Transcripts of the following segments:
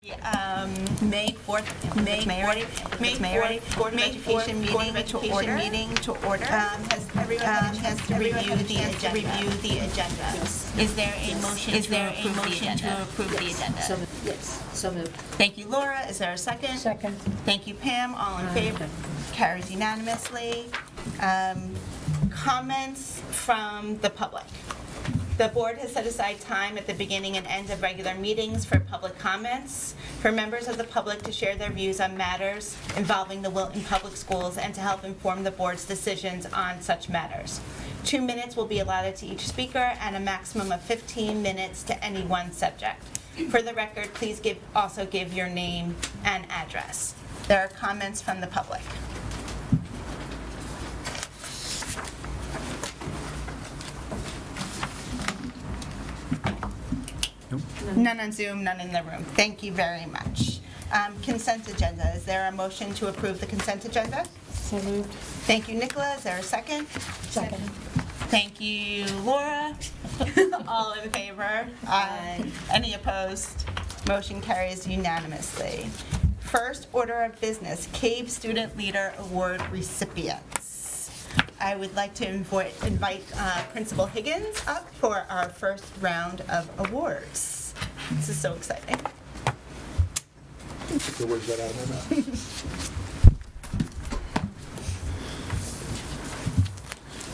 May 4th Board of Education meeting to order. Has everyone had a chance to review the agenda? Is there a motion to approve the agenda? So moved. Thank you, Laura. Is there a second? Second. Thank you, Pam. All in favor? Carries unanimously. Comments from the public. The board has set aside time at the beginning and end of regular meetings for public comments, for members of the public to share their views on matters involving the Wilton Public Schools and to help inform the board's decisions on such matters. 2 minutes will be allotted to each speaker and a maximum of 15 minutes to any one subject. For the record, please also give your name and address. There are comments from the public. None on Zoom, none in the room. Thank you very much. Consent agenda. Is there a motion to approve the consent agenda? So moved. Thank you, Nicola. Is there a second? Second. Thank you, Laura. All in favor? Aye. Any opposed? Motion carries unanimously. First order of business, CAVE Student Leader Award recipients. I would like to invite Principal Higgins up for our first round of awards. This is so exciting. Took the words right out of my mouth.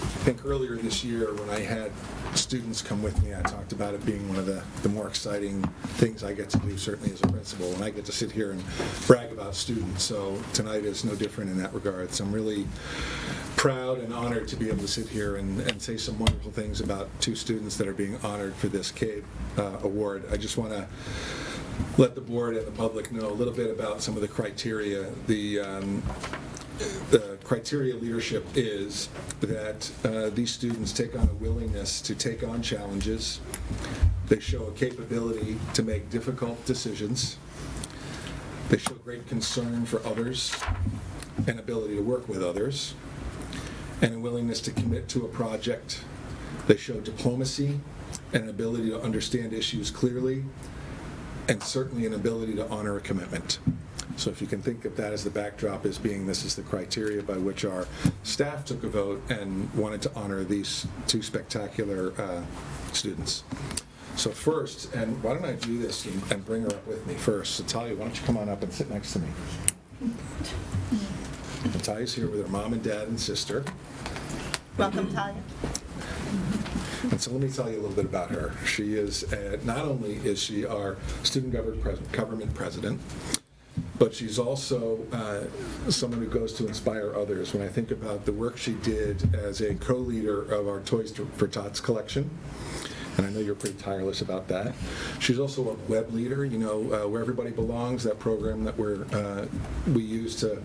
I think earlier this year when I had students come with me, I talked about it being one of the more exciting things I get to do, certainly as a principal, and I get to sit here and brag about students. So tonight is no different in that regard. So I'm really proud and honored to be able to sit here and say some wonderful things about two students that are being honored for this CAVE award. I just want to let the board and the public know a little bit about some of the criteria. The criteria leadership is that these students take on a willingness to take on challenges. They show a capability to make difficult decisions. They show great concern for others and ability to work with others, and a willingness to commit to a project. They show diplomacy and an ability to understand issues clearly, and certainly an ability to honor a commitment. So if you can think of that as the backdrop as being this is the criteria by which our staff took a vote and wanted to honor these two spectacular students. So first, and why don't I do this and bring her up with me first. So Talia, why don't you come on up and sit next to me. And Talia's here with her mom and dad and sister. Welcome, Talia. And so let me tell you a little bit about her. She is, not only is she our student government president, but she's also someone who goes to inspire others. When I think about the work she did as a co-leader of our Toys for Tots collection, and I know you're pretty tireless about that. She's also a web leader, Where Everybody Belongs, that program that we use to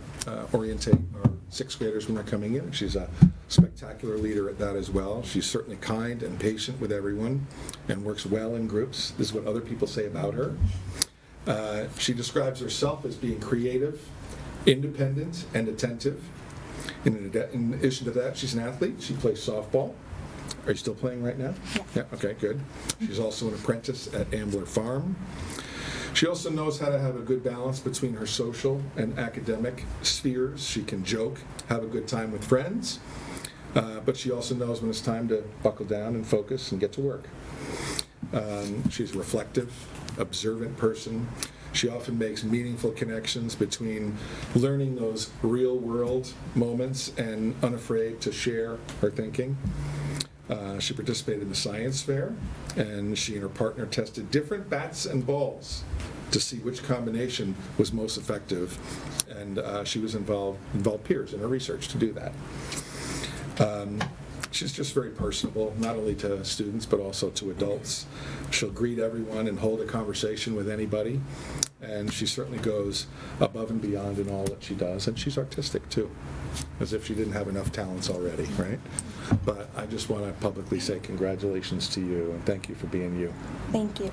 orientate our sixth graders when they're coming in. She's a spectacular leader at that as well. She's certainly kind and patient with everyone and works well in groups. This is what other people say about her. She describes herself as being creative, independent, and attentive. In addition to that, she's an athlete. She plays softball. Are you still playing right now? Yeah. Okay, good. She's also an apprentice at Ambler Farm. She also knows how to have a good balance between her social and academic spheres. She can joke, have a good time with friends, but she also knows when it's time to buckle down and focus and get to work. She's a reflective, observant person. She often makes meaningful connections between learning those real-world moments and unafraid to share her thinking. She participated in the science fair, and she and her partner tested different bats and balls to see which combination was most effective, and she was involved peers in her research to do that. She's just very personable, not only to students but also to adults. She'll greet everyone and hold a conversation with anybody, and she certainly goes above and beyond in all that she does, and she's artistic too, as if she didn't have enough talents already, right? But I just want to publicly say congratulations to you, and thank you for being you. Thank you.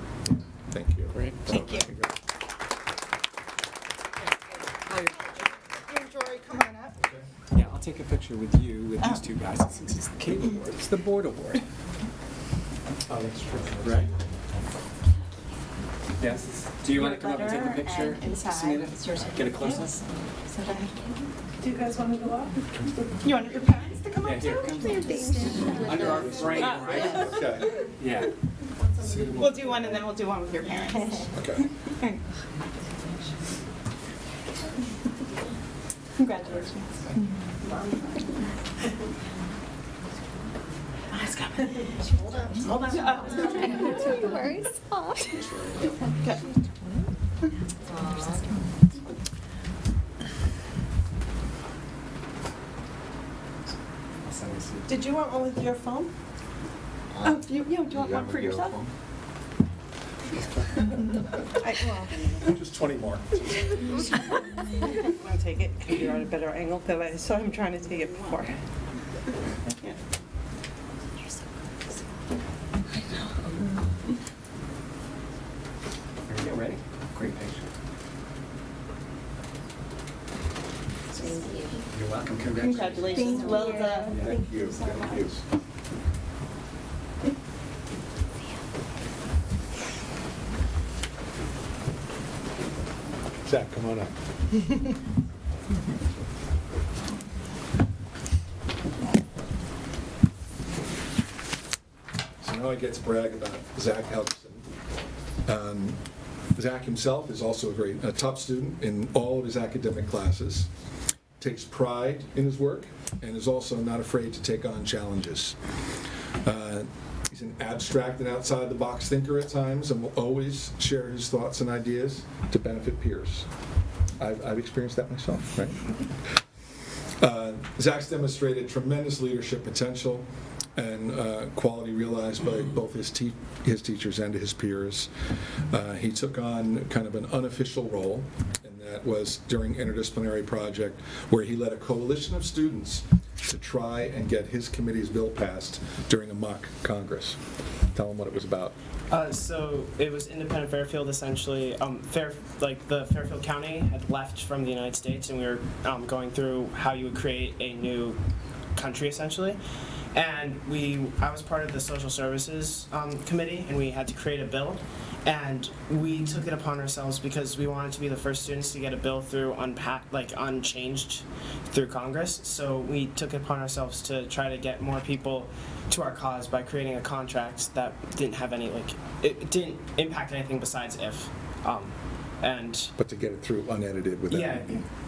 Thank you. Great. Thank you. Jory, come on up. Yeah, I'll take a picture with you with these two guys, since it's the CAVE award. It's the board award. Oh, that's true. Right. Yes. Do you want to come up and take a picture, inside. Sunita? Get a close-up? Do you guys want to go up? You want your parents to come Yeah, up here, too? come. Under our frame, right? Okay. Yeah. We'll do one and then we'll do one with your parents. Okay. Congratulations. Hold on. You worry, soft. Did you want one with your phone? Oh, do you want one for yourself? Just 20 more. I'm gonna take it because you're at a better angle because I saw him trying to take it before. Yeah. Here we go, ready? Great picture. You're welcome, congratulations. Congratulations, well done. Thank you. Thank you. Zach, come on up. So now I get to brag about Zach Helgeson. Zach himself is also a top student in all of his academic classes, takes pride in his work, and is also not afraid to take on challenges. He's an abstract and outside-the-box thinker at times and will always share his thoughts and ideas to benefit peers. I've experienced that myself, right? Zach's demonstrated tremendous leadership potential and quality realized by both his teachers and his peers. He took on kind of an unofficial role, and that was during interdisciplinary project where he led a coalition of students to try and get his committee's bill passed during a mock Congress. Tell him what it was about. So it was independent Fairfield, essentially. The Fairfield County had left from the United States, and we were going through how you would create a new country, essentially. And I was part of the social services committee, and we had to create a bill. And we took it upon ourselves because we wanted to be the first students to get a bill through unchanged through Congress. So we took it upon ourselves to try to get more people to our cause by creating a contract that didn't have any it didn't impact anything besides if. But to get it through unedited without. Yeah,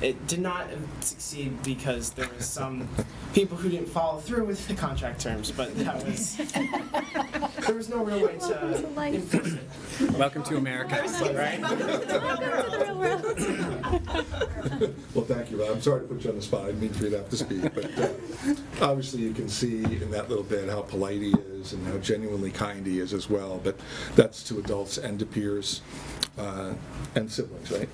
it did not succeed because there was some people who didn't follow through with the contract terms, but that was there was no real way to enforce it. Welcome to America. Right? Well, thank you, Rob. I'm sorry to put you on the spot. I didn't mean for you to have to speak, but obviously you can see in that little bit how polite he is and how genuinely kind he is as well. But that's to adults and to peers and siblings, right?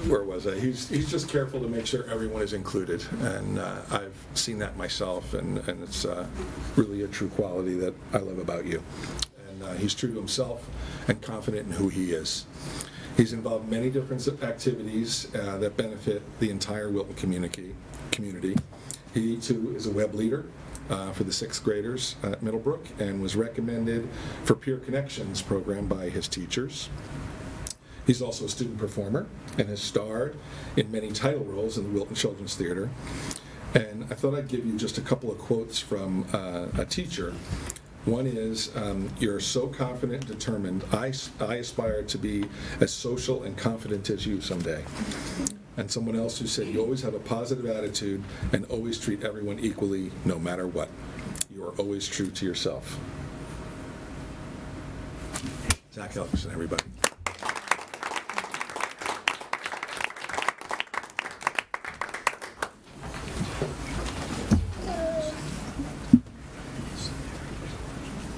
Where was I? He's just careful to make sure everyone is included, and I've seen that myself, and it's really a true quality that I love about you. And he's true to himself and confident in who he is. He's involved in many different activities that benefit the entire Wilton community. He, too, is a web leader for the 6th graders at Middlebrook and was recommended for Peer Connections program by his teachers. He's also a student performer and has starred in many title roles in the Wilton Children's Theater. And I thought I'd give you just a couple of quotes from a teacher. One is, you're so confident and determined. I aspire to be as social and confident as you someday. And someone else who said, you always have a positive attitude and always treat everyone equally no matter what. You are always true to yourself. Zach Helgeson, everybody.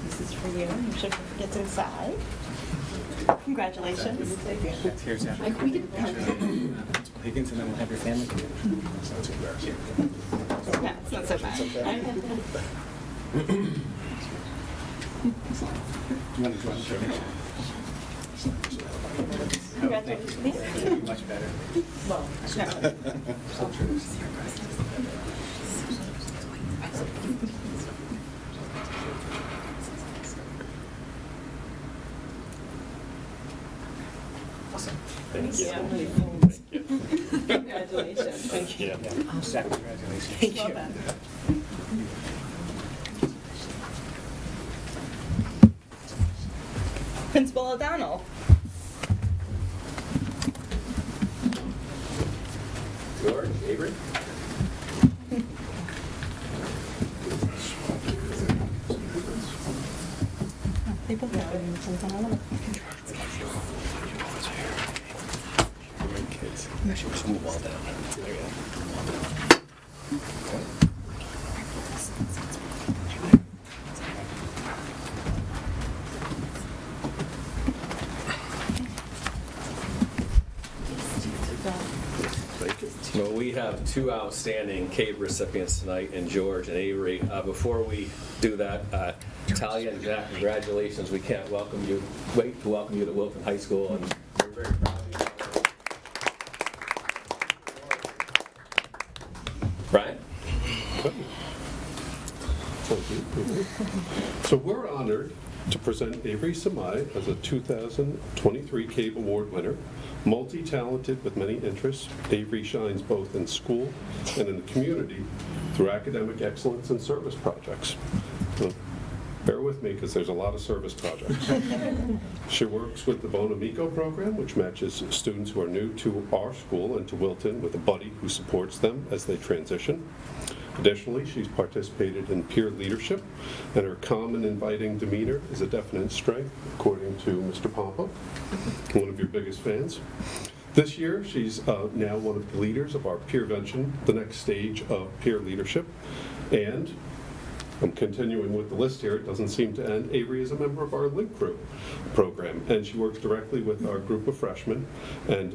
This is for you. You should get to the side. Congratulations. Here's that. Higgins, and then we'll have your family come in. Sounds embarrassing. No, it's not so bad. Do you want to join the picture? Congratulations. Much better. Thank you. Congratulations. Thank you. Congratulations. Well done. Principal O'Donnell. George, Avery? They both have uniforms on. I wanna- Kids. Just move all down. There you go. Well, we have two outstanding CAVE recipients tonight, in George and Avery. Before we do that, Talia and Jack, congratulations. We can't wait to welcome you to Wilton High School, and we're very proud of you. Brian? Thank you. So we're honored to present Avery Samai as a 2023 CAVE Award winner. Multi-talented with many interests, Avery shines both in school and in the community through academic excellence and service projects. So, bear with me because there's a lot of service projects. She works with the BOE program, which matches students who are new to our school and to Wilton with a buddy who supports them as they transition. Additionally, she's participated in peer leadership, and her calm and inviting demeanor is a definite strength, according to Mr. Pompa, one of your biggest fans. This year, she's now one of the leaders of our Peervention, the next stage of peer leadership. And I'm continuing with the list here, it doesn't seem to end. Avery is a member of our Link Crew program, and she works directly with our group of freshmen and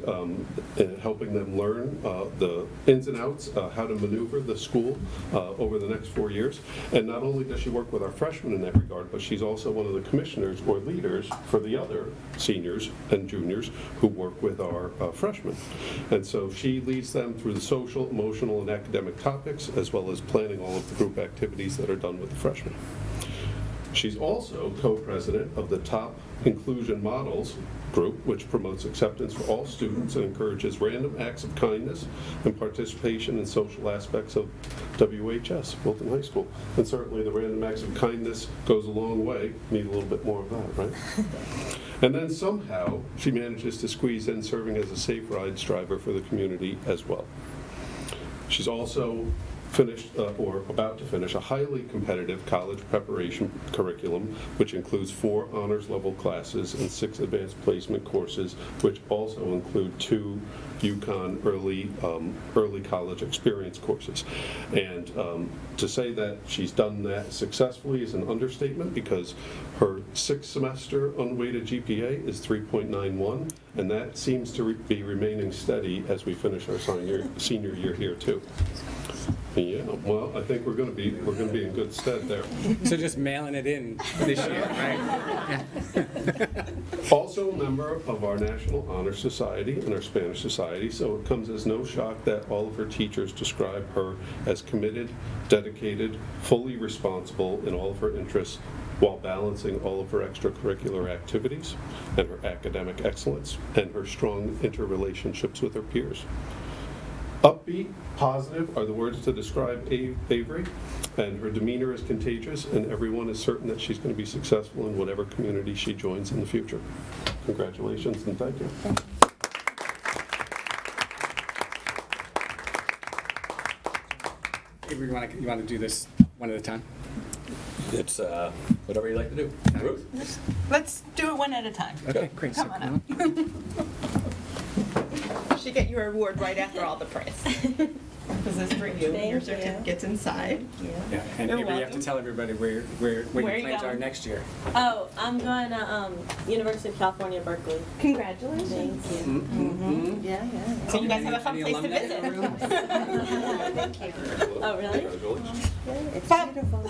helping them learn the ins and outs, how to maneuver the school over the next 4 years. And not only does she work with our freshmen in that regard, but she's also one of the commissioners or leaders for the other seniors and juniors who work with our freshmen. And so she leads them through the social, emotional, and academic topics, as well as planning all of the group activities that are done with the freshmen. She's also co-president of the Top Inclusion Models group, which promotes acceptance for all students and encourages random acts of kindness and participation in social aspects of WHS, Wilton High School. And certainly the random acts of kindness goes a long way. Need a little bit more of that, right? And then somehow she manages to squeeze in serving as a safe rides driver for the community as well. She's also finished or about to finish a highly competitive college preparation curriculum, which includes 4 honors level classes and 6 advanced placement courses, which also include 2 UConn early college experience courses. And to say that she's done that successfully is an understatement, because her 6th semester unweighted GPA is 3.91, and that seems to be remaining steady as we finish our senior year here too. Yeah, well, I think we're going to be in good stead there. So just mailing it in this year, right? Also a member of our National Honor Society and our Spanish Society, so it comes as no shock that all of her teachers describe her as committed, dedicated, fully responsible in all of her interests, while balancing all of her extracurricular activities and her academic excellence and her strong interrelationships with her peers. Upbeat, positive are the words to describe Avery, and her demeanor is contagious, and everyone is certain that she's going to be successful in whatever community she joins in the future. Congratulations and thank you. Avery, you want to do this one at a time? It's whatever you like to do. Ruth? Let's do it one at a time. Okay, great. Come on up. You should get your award right after all the praise. This is for you. Thank Your you. certificate's inside. Yeah, and You're Avery, you have welcome. to tell everybody where your Where you plans are going? next year. Oh, I'm going to University of California, Berkeley. Congratulations. Thank you. Yeah, yeah. So you guys have a fun Any place to alumni visit. in the room? Oh, really? Congratulations. It's Bob. beautiful.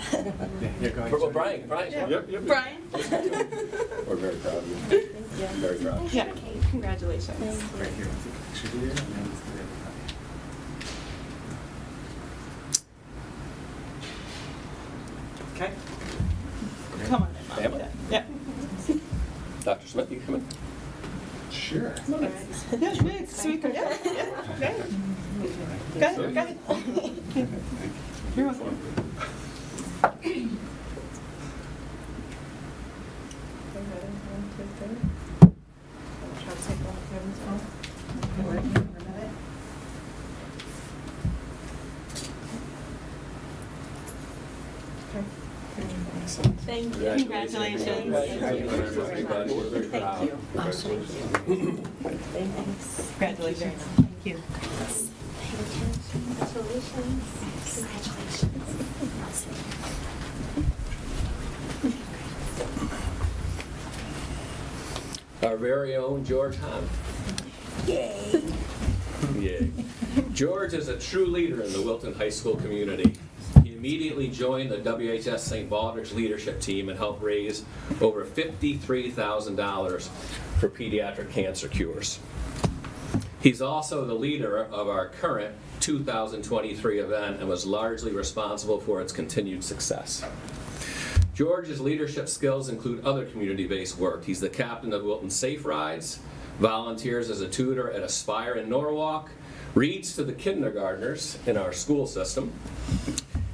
Yeah, you're going. Well, Brian. Yep. Brian? We're very proud of you. Very proud. Yeah. Congratulations. Thank you. Right here. Picture here, and then everybody. Okay. Come on in, Mom. Family. Yeah. Dr. Smith, you come in. Sure. Yeah, sweet. Yeah. Go ahead. You're welcome. Thank you. Congratulations. Everybody, we're very proud. Congratulations. Thank you. Our very own George Hahn. Yay. George is a true leader in the Wilton High School community. He immediately joined the WHS St. Baldrick's leadership team and helped raise over $53,000 for pediatric cancer cures. He's also the leader of our current 2023 event and was largely responsible for its continued success. George's leadership skills include other community-based work. He's the captain of Wilton Safe Rides, volunteers as a tutor at Aspire in Norwalk, reads to the kindergartners in our school system,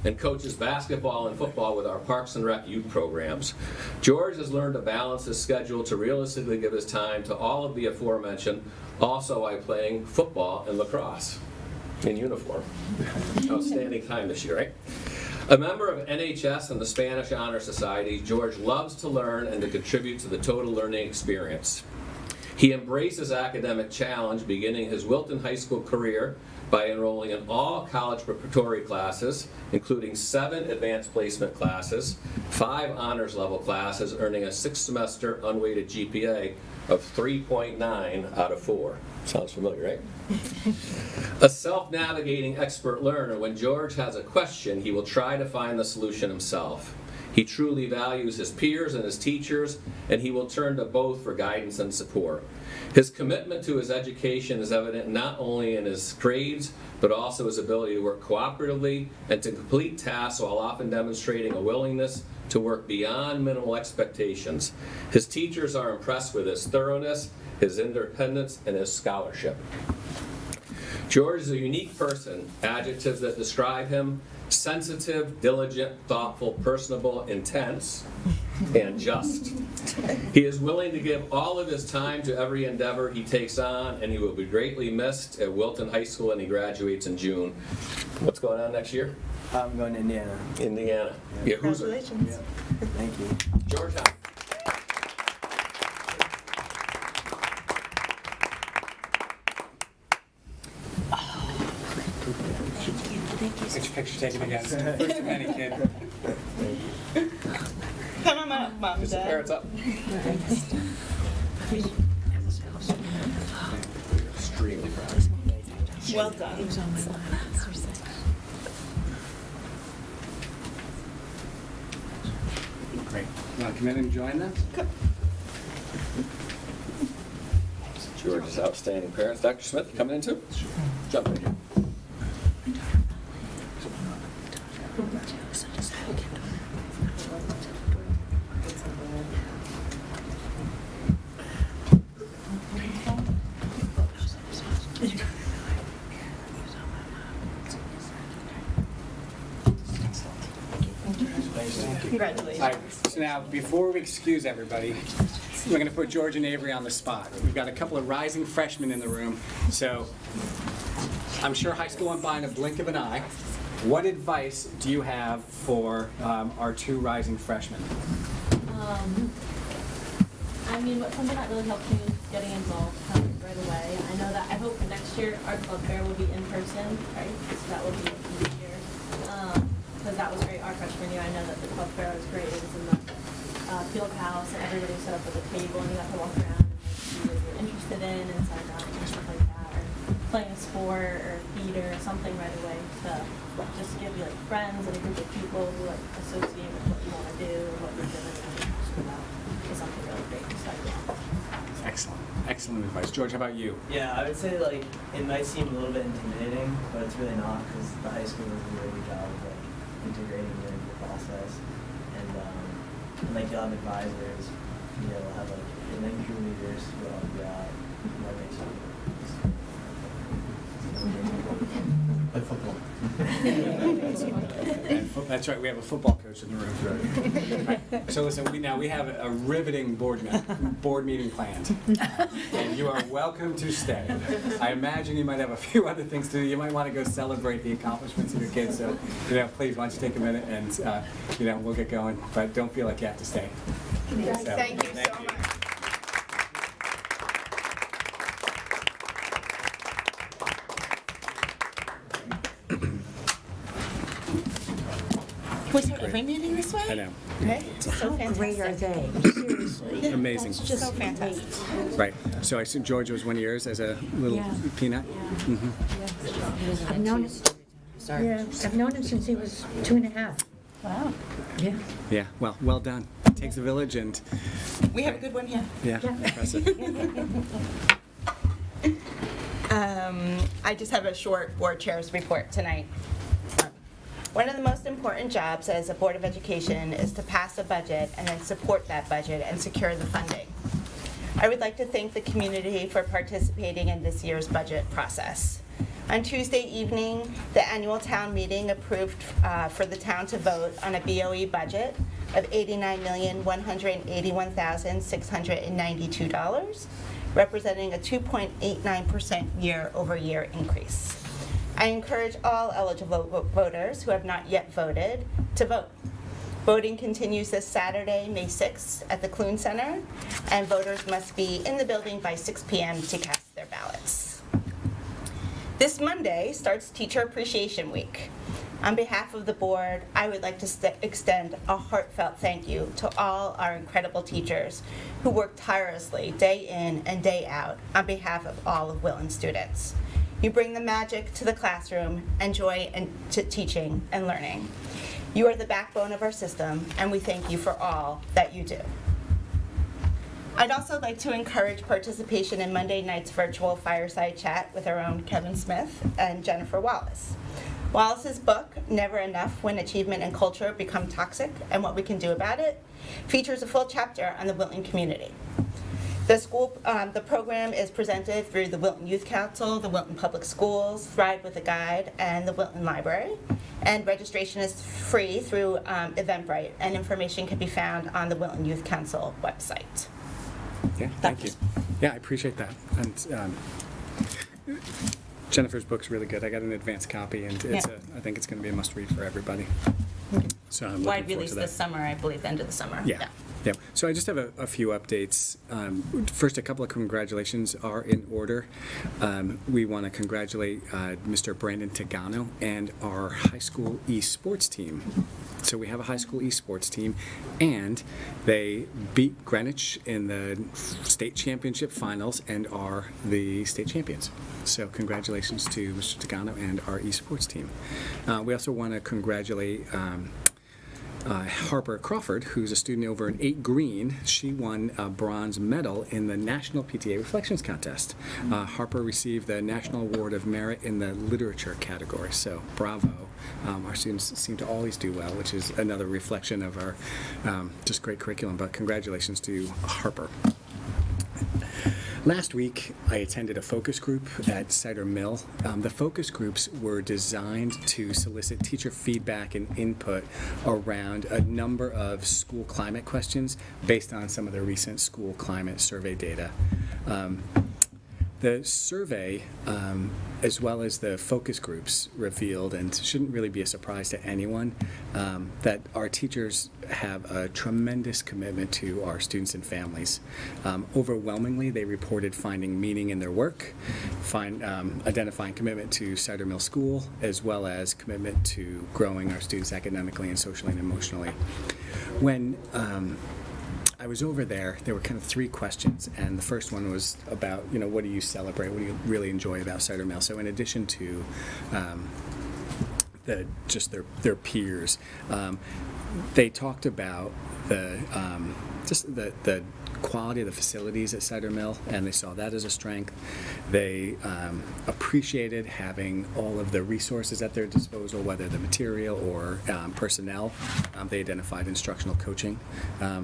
and coaches basketball and football with our Parks and Rec youth programs. George has learned to balance his schedule to realistically give his time to all of the aforementioned, also while playing football and lacrosse in uniform. Outstanding time this year, right? A member of NHS and the Spanish Honor Society, George loves to learn and to contribute to the total learning experience. He embraces academic challenge, beginning his Wilton High School career by enrolling in all college preparatory classes, including 7 advanced placement classes, 5 honors level classes, earning a 6-semester unweighted GPA of 3.9 out of 4. Sounds familiar, right? A self-navigating expert learner, when George has a question, he will try to find the solution himself. He truly values his peers and his teachers, and he will turn to both for guidance and support. His commitment to his education is evident not only in his grades, but also his ability to work cooperatively and to complete tasks while often demonstrating a willingness to work beyond minimal expectations. His teachers are impressed with his thoroughness, his independence, and his scholarship. George is a unique person. Adjectives that describe him: sensitive, diligent, thoughtful, personable, intense, and just. He is willing to give all of his time to every endeavor he takes on, and he will be greatly missed at Wilton High School when he graduates in June. What's going on next year? I'm going to Indiana. Indiana. Yeah, who's it? Congratulations. Thank you. George Hahn. Get your picture taken again. It's the first of many, kid. Come on up, Mom and Get some Dad. parents up. Extremely proud. Well done. Great. You want to come in and join them? George's outstanding parents. Dr. Smith, coming in too? Jump in here. Congratulations. All right, so now, before we excuse everybody, we're going to put George and Avery on the spot. We've got a couple of rising freshmen in the room, so I'm sure high school went by in a blink of an eye. What advice do you have for our 2 rising freshmen? I mean, something that really helped me is getting involved kind of right away. I know that I hope next year our club fair will be in person, right? So that will be easier. Because that was great our freshman year. I know that the club fair was great. It was in the field house and everybody was set up at the table and you got to walk around and see what you're interested in and sign up and stuff like that. Or playing a sport or theater or something right away to just give you like friends and a group of people who like associate with what you want to do and what you're doing and interested about is something really great to start with. Excellent. Excellent advice. George, how about you? Yeah, I would say like it might seem a little bit intimidating, but it's really not because the high school does a really good job of like integrating you into the process, and like you'll have advisors we'll have like the night crew leaders will be out Monday, play football. That's right, we have a football coach in the room. Right. So listen, we have a riveting board meeting planned. And you are welcome to stay. I imagine you might have a few other things to do. You might want to go celebrate the accomplishments of your kids. So, please, why don't you take a minute and, we'll get going. But don't feel like you have to stay. Thank you so much. Can we start every meeting this way? I know. Okay. So fantastic. Great are they? Seriously. Amazing. That's just So fantastic. Right. So I assume Georgia was one of yours as a little Yeah. peanut? I've known him. Sorry. Yeah, I've known him since he was 2.5. Wow. Yeah. Yeah. Well done. Takes a village and, We have a good one here. yeah, impressive. I just have a short board chair's report tonight. One of the most important jobs as a Board of Education is to pass a budget and then support that budget and secure the funding. I would like to thank the community for participating in this year's budget process. On Tuesday evening, the annual town meeting approved for the town to vote on a BOE budget of $89,181,692, representing a 2.89% year-over-year increase. I encourage all eligible voters who have not yet voted to vote. Voting continues this Saturday, May 6th at the Clune Center, and voters must be in the building by 6 p.m. to cast their ballots. This Monday starts Teacher Appreciation Week. On behalf of the board, I would like to extend a heartfelt thank you to all our incredible teachers who work tirelessly day in and day out on behalf of all of Wilton students. You bring the magic to the classroom and joy to teaching and learning. You are the backbone of our system, and we thank you for all that you do. I'd also like to encourage participation in Monday night's virtual fireside chat with our own Kevin Smith and Jennifer Wallace. Wallace's book, Never Enough: When Achievement and Culture Become Toxic and What We Can Do About It, features a full chapter on the Wilton community. The program is presented through the Wilton Youth Council, the Wilton Public Schools, Thrive with a Guide, and the Wilton Library. And registration is free through Eventbrite, and information can be found on the Wilton Youth Council website. Yeah, thank you. Yeah, I appreciate that. And Jennifer's book's really good. I got an advanced copy, and I think it's going to be a must-read for everybody. So I'm looking Wide forward release to that. this summer, I believe, end of the summer. Yeah. So I just have a few updates. First, a couple of congratulations are in order. We want to congratulate Mr. Brandon Tagano and our high school esports team. So we have a high school esports team, and they beat Greenwich in the state championship finals and are the state champions. So congratulations to Mr. Tagano and our esports team. We also want to congratulate Harper Crawford, who's a student over in 8 Green. She won a bronze medal in the National PTA Reflections Contest. Harper received the National Award of Merit in the Literature category, so bravo. Our students seem to always do well, which is another reflection of our just great curriculum, but congratulations to Harper. Last week, I attended a focus group at Cider Mill. The focus groups were designed to solicit teacher feedback and input around a number of school climate questions based on some of the recent school climate survey data. The survey, as well as the focus groups, revealed, and shouldn't really be a surprise to anyone, that our teachers have a tremendous commitment to our students and families. Overwhelmingly, they reported finding meaning in their work, identifying commitment to Cider Mill School, as well as commitment to growing our students academically and socially and emotionally. When I was over there were kind of 3 questions, and the first one was about, what do you celebrate? What do you really enjoy about Cider Mill? So in addition to their peers, they talked about just the quality of the facilities at Cider Mill, and they saw that as a strength. They appreciated having all of the resources at their disposal, whether the material or personnel. They identified instructional coaching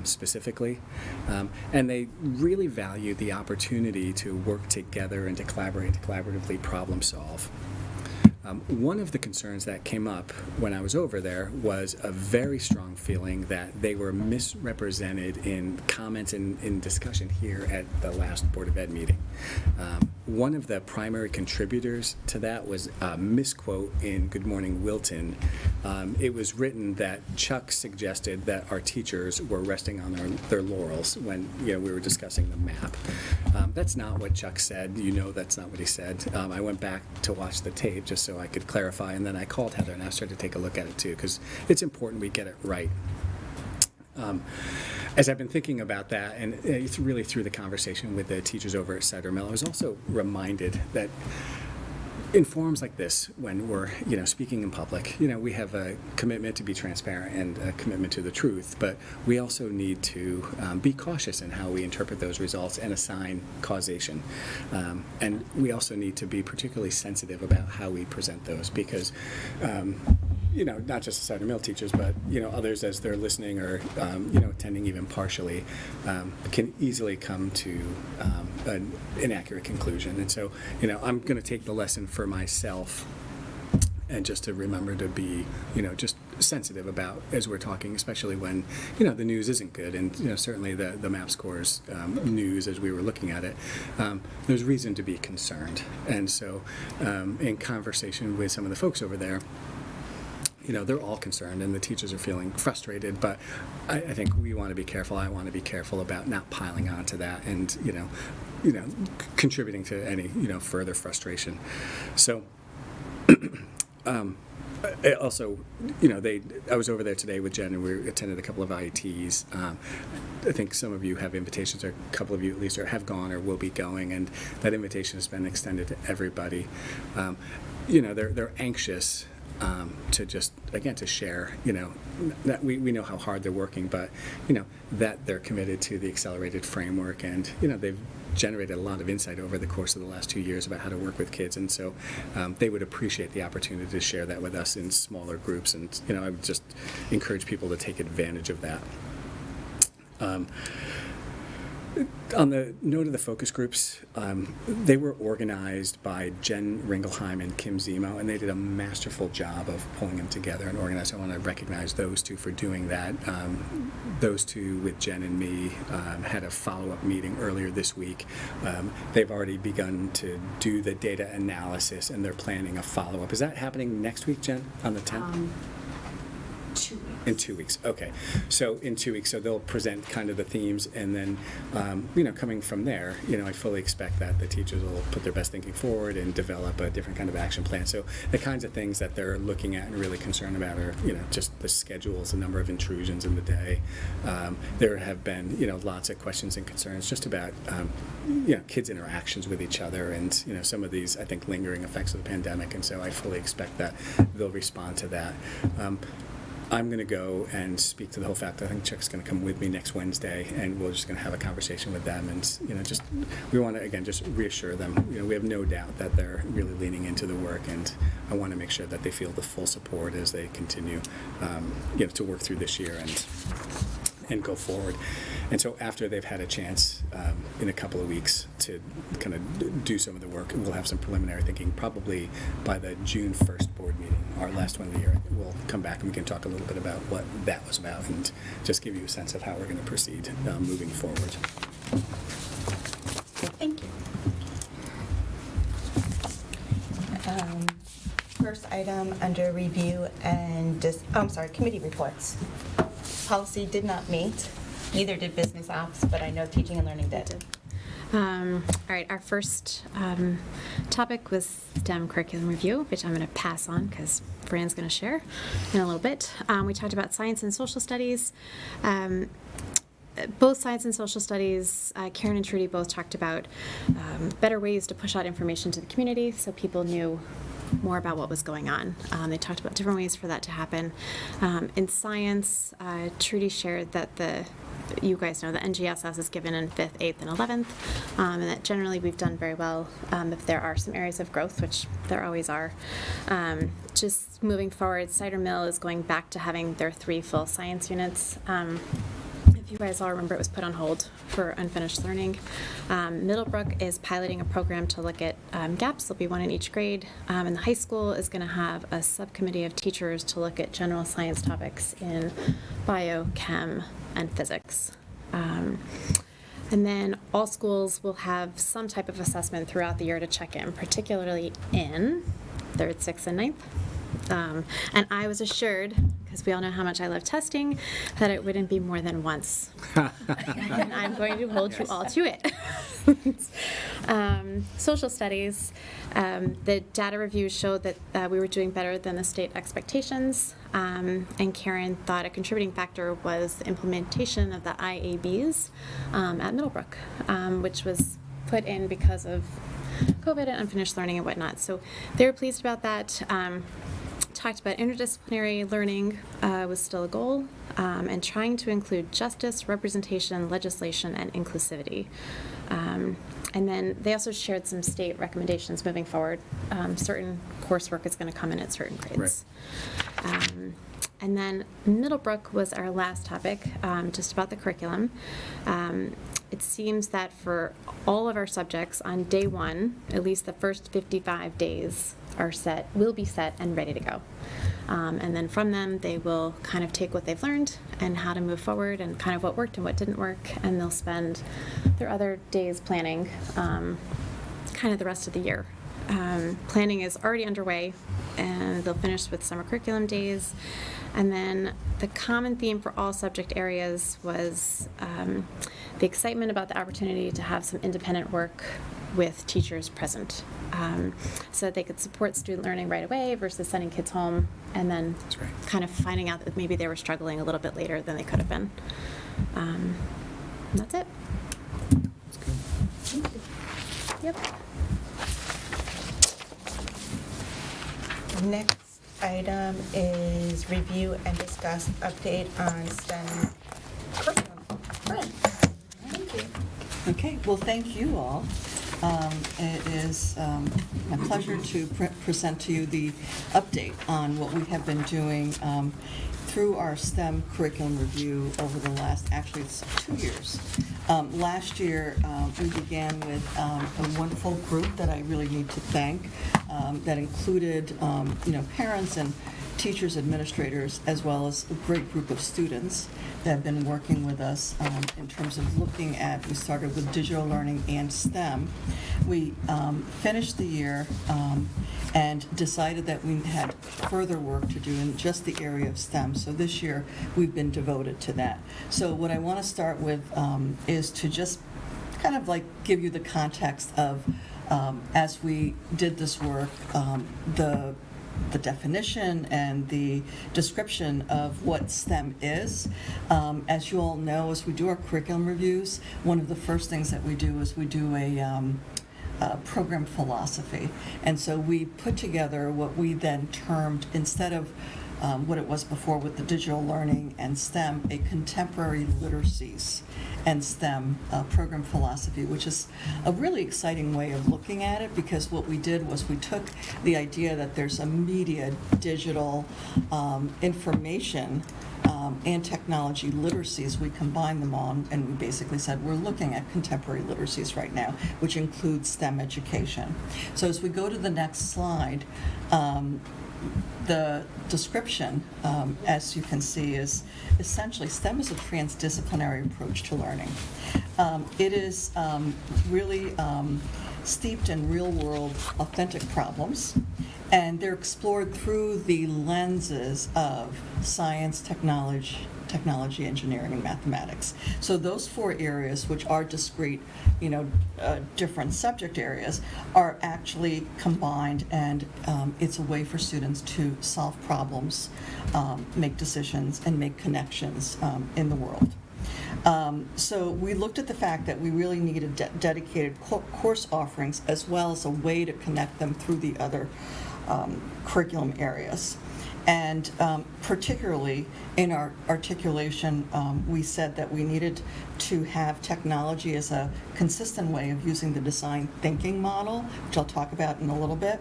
specifically, and they really valued the opportunity to work together and to collaboratively problem solve. One of the concerns that came up when I was over there was a very strong feeling that they were misrepresented in comments and in discussion here at the last Board of Ed meeting. One of the primary contributors to that was a misquote in Good Morning Wilton. It was written that Chuck suggested that our teachers were resting on their laurels when we were discussing the map. That's not what Chuck said. That's not what he said. I went back to watch the tape just so I could clarify, and then I called Heather and asked her to take a look at it too, because it's important we get it right. As I've been thinking about that, and it's really through the conversation with the teachers over at Cider Mill, I was also reminded that in forums like this, when we're speaking in public, we have a commitment to be transparent and a commitment to the truth, but we also need to be cautious in how we interpret those results and assign causation. And we also need to be particularly sensitive about how we present those, because not just the Cider Mill teachers, but others, as they're listening or attending even partially, can easily come to an inaccurate conclusion. And so I'm going to take the lesson for myself, and just to remember to be just sensitive about, as we're talking, especially when the news isn't good, and certainly the MAP scores news as we were looking at it, there's reason to be concerned. And so in conversation with some of the folks over there, they're all concerned, and the teachers are feeling frustrated, but I think we want to be careful. I want to be careful about not piling onto that and, contributing to any, further frustration. So, also, I was over there today with Jen, and we attended a couple of IETs. I think some of you have invitations, or a couple of you at least have gone or will be going, and that invitation has been extended to everybody. They're anxious to just, again, to share, that we know how hard they're working, but, that they're committed to the accelerated framework, and, they've generated a lot of insight over the course of the last 2 years about how to work with kids, and so they would appreciate the opportunity to share that with us in smaller groups, and, I would just encourage people to take advantage of that. On the note of the focus groups, they were organized by Jen Ringelheim and Kim Zemo, and they did a masterful job of pulling them together and organizing. I want to recognize those two for doing that. Those two, with Jen and me, had a follow-up meeting earlier this week. They've already begun to do the data analysis, and they're planning a follow-up. Is that happening next week, Jen, on the 10th? 2 weeks. In 2 weeks, okay. So in 2 weeks, so they'll present kind of the themes, and then, coming from there, I fully expect that the teachers will put their best thinking forward and develop a different kind of action plan. So the kinds of things that they're looking at and really concerned about are, just the schedules, the number of intrusions in the day. There have been, lots of questions and concerns just about, kids' interactions with each other, and, some of these, I think, lingering effects of the pandemic. And so I fully expect that they'll respond to that. I'm going to go and speak to the whole faculty. I think Chuck's going to come with me next Wednesday, and we're just going to have a conversation with them. And, we want to, again, just reassure them. We have no doubt that they're really leaning into the work, and I want to make sure that they feel the full support as they continue, to work through this year and go forward. And so after they've had a chance in a couple of weeks to kind of do some of the work, we'll have some preliminary thinking. Probably by the June 1st board meeting, our last one of the year, we'll come back and we can talk a little bit about what that was about and just give you a sense of how we're going to proceed moving forward. Thank you. First item under review and committee reports. Policy did not meet. Neither did business ops, but I know teaching and learning did. All right, our first topic was STEM curriculum review, which I'm going to pass on because Fran's going to share in a little bit. We talked about science and social studies. Both science and social studies, Karen and Trudy both talked about better ways to push out information to the community so people knew more about what was going on. They talked about different ways for that to happen. In science, Trudy shared that you guys know that NGSS is given in 5th, 8th, and 11th, and that generally we've done very well. If there are some areas of growth, which there always are. Just moving forward, Cider Mill is going back to having their 3 full science units. If you guys all remember, it was put on hold for unfinished learning. Middlebrook is piloting a program to look at gaps. There'll be 1 in each grade. And the high school is going to have a subcommittee of teachers to look at general science topics in bio, chem, and physics. And then all schools will have some type of assessment throughout the year to check in, particularly in 3rd, 6th, and 9th. And I was assured, because we all know how much I love testing, that it wouldn't be more than once. And I'm going to hold you all to it. Social studies, the data review showed that we were doing better than the state expectations. And Karen thought a contributing factor was the implementation of the IABs at Middlebrook, which was put in because of COVID and unfinished learning and whatnot. So they were pleased about that. Talked about interdisciplinary learning was still a goal, and trying to include justice, representation, legislation, and inclusivity. And then they also shared some state recommendations moving forward. Certain coursework is going to come in at certain grades. Right. And then Middlebrook was our last topic, just about the curriculum. It seems that for all of our subjects on day 1, at least the first 55 days will be set and ready to go. And then from them, they will kind of take what they've learned and how to move forward and kind of what worked and what didn't work, and they'll spend their other days planning kind of the rest of the year. Planning is already underway, and they'll finish with summer curriculum days. And then the common theme for all subject areas was the excitement about the opportunity to have some independent work with teachers present, so that they could support student learning right away versus sending kids home and then kind of finding out that maybe they were struggling a little bit later than they could have been. And that's it. That's good. Thank you. Yep. Next item is review and discuss update on STEM curriculum. Fran. Thank you. Okay, well, thank you all. It is my pleasure to present to you the update on what we have been doing through our STEM curriculum review over the last, actually it's 2 years. Last year, we began with a wonderful group that I really need to thank, that included parents and teachers, administrators, as well as a great group of students that have been working with us in terms of looking at, we started with digital learning and STEM. We finished the year and decided that we had further work to do in just the area of STEM. So this year, we've been devoted to that. So what I want to start with is to just kind of like give you the context of, as we did this work, the definition and the description of what STEM is. As you all know, as we do our curriculum reviews, one of the first things that we do is we do a program philosophy. And so we put together what we then termed, instead of what it was before with the digital learning and STEM, a contemporary literacies and STEM program philosophy, which is a really exciting way of looking at it, because what we did was we took the idea that there's a media, digital, information, and technology literacies, we combined them all, and we basically said we're looking at contemporary literacies right now, which includes STEM education. So as we go to the next slide, the description, as you can see, is essentially STEM is a transdisciplinary approach to learning. It is really steeped in real-world, authentic problems, and they're explored through the lenses of science, technology, engineering, and mathematics. So those 4 areas, which are discrete, different subject areas, are actually combined, and it's a way for students to solve problems, make decisions, and make connections in the world. So we looked at the fact that we really needed dedicated course offerings, as well as a way to connect them through the other curriculum areas. And particularly in our articulation, we said that we needed to have technology as a consistent way of using the design thinking model, which I'll talk about in a little bit.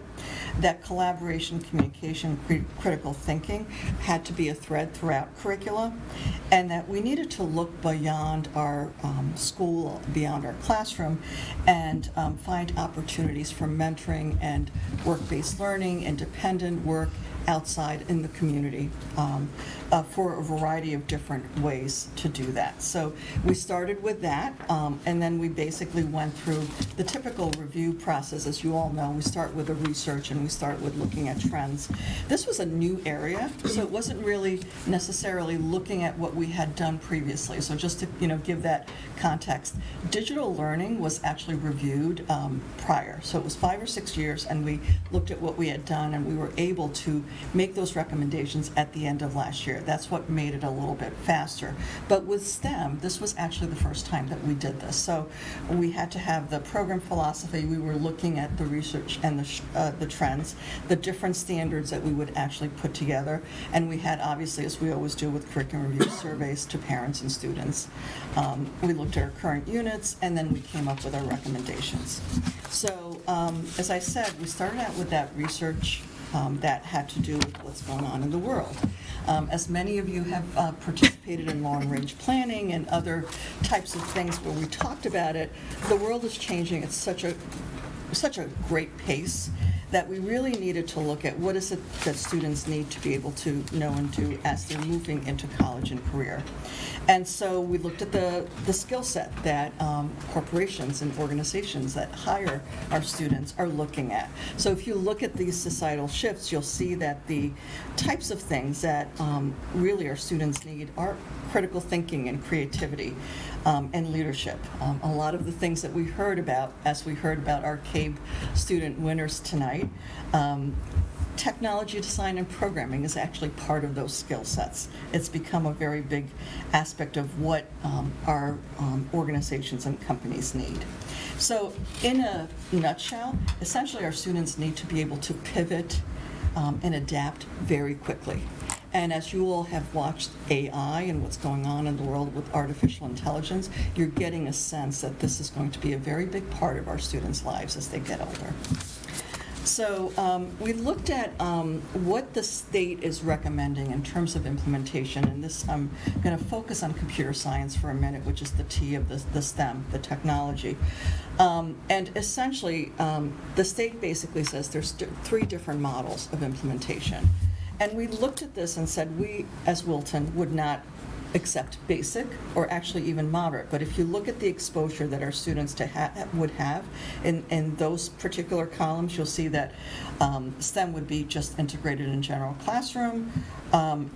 That collaboration, communication, critical thinking had to be a thread throughout curricula, and that we needed to look beyond our school, beyond our classroom, and find opportunities for mentoring and work-based learning, independent work, outside in the community for a variety of different ways to do that. So we started with that, and then we basically went through the typical review process. As you all know, we start with the research and we start with looking at trends. This was a new area, so it wasn't really necessarily looking at what we had done previously. So just to give that context, digital learning was actually reviewed prior. So it was 5 or 6 years, and we looked at what we had done, and we were able to make those recommendations at the end of last year. That's what made it a little bit faster. But with STEM, this was actually the first time that we did this. So we had to have the program philosophy. We were looking at the research and the trends, the different standards that we would actually put together. And we had, obviously, as we always do with curriculum review, surveys to parents and students. We looked at our current units, and then we came up with our recommendations. So as I said, we started out with that research that had to do with what's going on in the world. As many of you have participated in long-range planning and other types of things where we talked about it, the world is changing at such a great pace that we really needed to look at what is it that students need to be able to know and do as they're moving into college and career. And so we looked at the skill set that corporations and organizations that hire our students are looking at. So if you look at these societal shifts, you'll see that the types of things that really our students need are critical thinking and creativity and leadership. A lot of the things that we heard about, as we heard about our CABE student winners tonight, technology design and programming is actually part of those skill sets. It's become a very big aspect of what our organizations and companies need. So in a nutshell, essentially our students need to be able to pivot and adapt very quickly. And as you all have watched AI and what's going on in the world with artificial intelligence, you're getting a sense that this is going to be a very big part of our students' lives as they get older. So we looked at what the state is recommending in terms of implementation, and this I'm going to focus on computer science for a minute, which is the T of the STEM, the technology. And essentially, the state basically says there's 3 different models of implementation. And we looked at this and said we, as Wilton, would not accept basic or actually even moderate. But if you look at the exposure that our students would have in those particular columns, you'll see that STEM would be just integrated in general classroom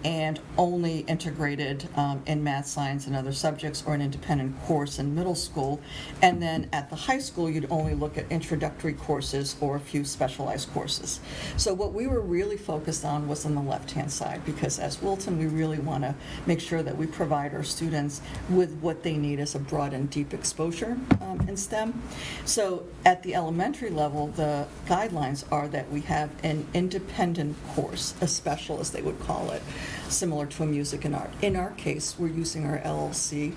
and only integrated in math, science, and other subjects, or an independent course in middle school. And then at the high school, you'd only look at introductory courses or a few specialized courses. So what we were really focused on was on the left-hand side, because as Wilton, we really want to make sure that we provide our students with what they need as a broad and deep exposure in STEM. So at the elementary level, the guidelines are that we have an independent course, a special as they would call it, similar to a music and art. In our case, we're using our LLC,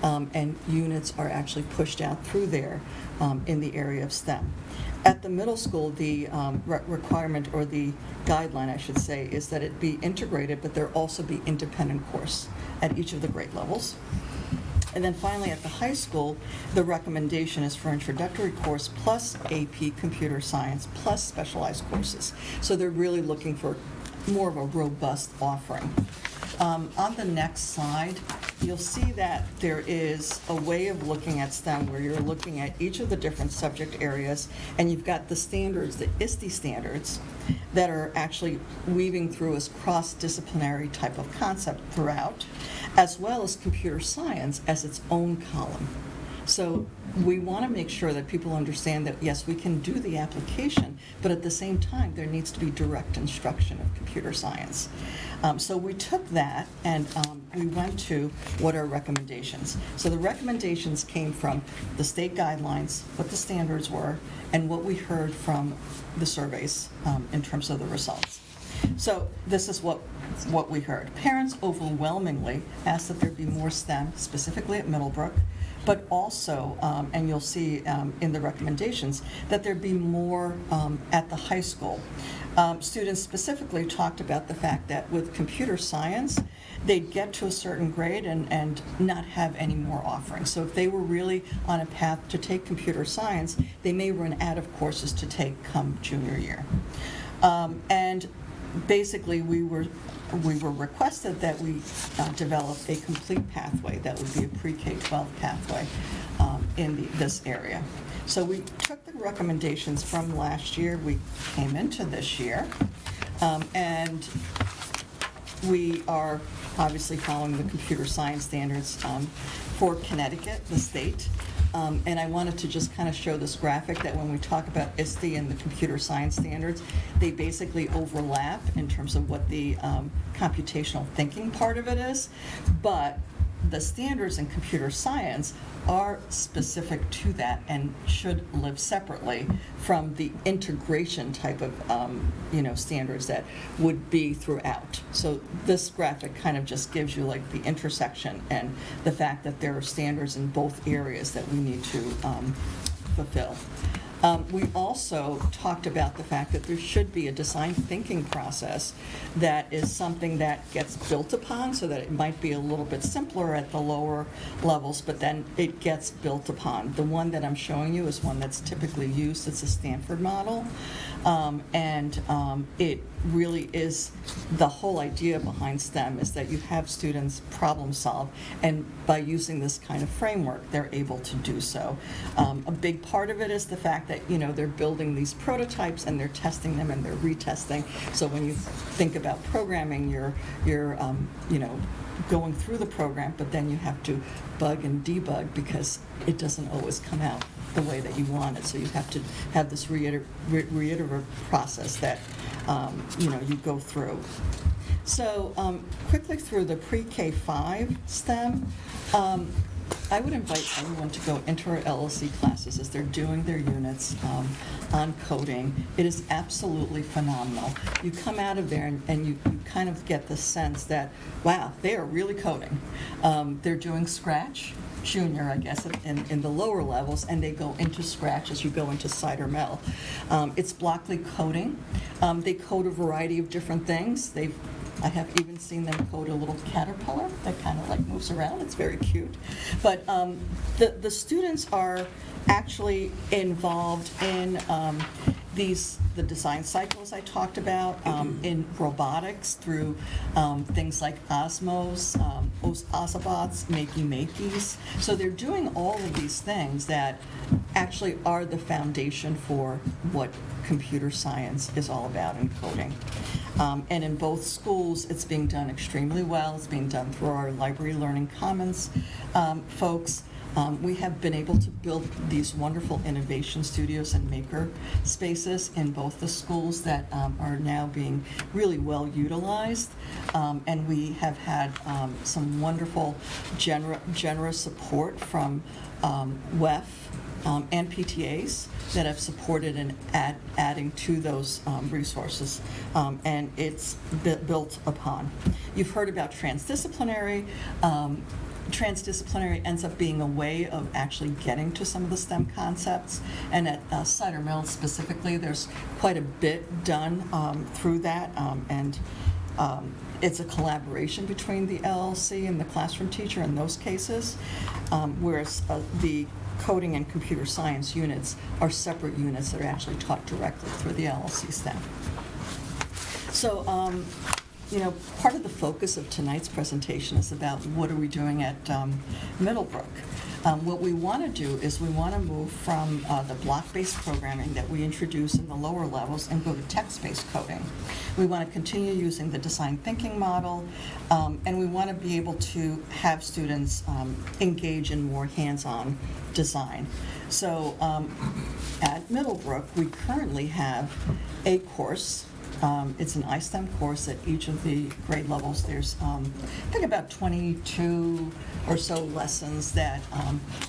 and units are actually pushed out through there in the area of STEM. At the middle school, the requirement, or the guideline, I should say, is that it be integrated, but there also be independent course at each of the grade levels. And then finally, at the high school, the recommendation is for introductory course plus AP computer science plus specialized courses. So they're really looking for more of a robust offering. On the next slide, you'll see that there is a way of looking at STEM where you're looking at each of the different subject areas, and you've got the standards, the ISTE standards, that are actually weaving through as cross-disciplinary type of concept throughout, as well as computer science as its own column. So we want to make sure that people understand that, yes, we can do the application, but at the same time, there needs to be direct instruction of computer science. So we took that and we went to what are recommendations. So the recommendations came from the state guidelines, what the standards were, and what we heard from the surveys in terms of the results. So this is what we heard. Parents overwhelmingly asked that there be more STEM, specifically at Middlebrook, but also, and you'll see in the recommendations, that there be more at the high school. Students specifically talked about the fact that with computer science, they'd get to a certain grade and not have any more offerings. So if they were really on a path to take computer science, they may run out of courses to take come junior year. And basically, we were requested that we develop a complete pathway that would be a pre-K-12 pathway in this area. So we took the recommendations from last year, we came into this year, and we are obviously following the computer science standards for Connecticut, the state. And I wanted to just kind of show this graphic that when we talk about ISTE and the computer science standards, they basically overlap in terms of what the computational thinking part of it is. But the standards in computer science are specific to that and should live separately from the integration type of standards that would be throughout. So this graphic kind of just gives you like the intersection and the fact that there are standards in both areas that we need to fulfill. We also talked about the fact that there should be a design thinking process that is something that gets built upon, so that it might be a little bit simpler at the lower levels, but then it gets built upon. The one that I'm showing you is one that's typically used. It's a Stanford model. It really is, the whole idea behind STEM is that you have students problem solve, and by using this kind of framework, they're able to do so. A big part of it is the fact that, they're building these prototypes and they're testing them and they're retesting. So when you think about programming, you're going through the program, but then you have to bug and debug because it doesn't always come out the way that you want it. So you have to have this reiterative process that you go through. So quickly through the pre-K-5 STEM, I would invite everyone to go into our LLC classes as they're doing their units on coding. It is absolutely phenomenal. You come out of there and you kind of get the sense that, wow, they are really coding. They're doing Scratch, Junior, I guess, in the lower levels, and they go into Scratch as you go into Cider Mill. It's Blockly coding. They code a variety of different things. I have even seen them code a little caterpillar that kind of like moves around. It's very cute. But the students are actually involved in the design cycles I talked about, in robotics through things like Osmos, Osabots, Makey-Makeys. So they're doing all of these things that actually are the foundation for what computer science is all about in coding. And in both schools, it's being done extremely well. It's being done through our Library Learning Commons folks. We have been able to build these wonderful innovation studios and maker spaces in both the schools that are now being really well utilized. And we have had some wonderful generous support from WEF and PTAs that have supported in adding to those resources, and it's built upon. You've heard about transdisciplinary. Transdisciplinary ends up being a way of actually getting to some of the STEM concepts, and at Cider Mill specifically, there's quite a bit done through that, and it's a collaboration between the LLC and the classroom teacher in those cases, whereas the coding and computer science units are separate units that are actually taught directly through the LLC staff. So, part of the focus of tonight's presentation is about what are we doing at Middlebrook. What we want to do is we want to move from the block-based programming that we introduce in the lower levels and go to text-based coding. We want to continue using the design thinking model, and we want to be able to have students engage in more hands-on design. So at Middlebrook, we currently have a course. It's an iSTEM course at each of the grade levels. There's, I think, about 22 or so lessons that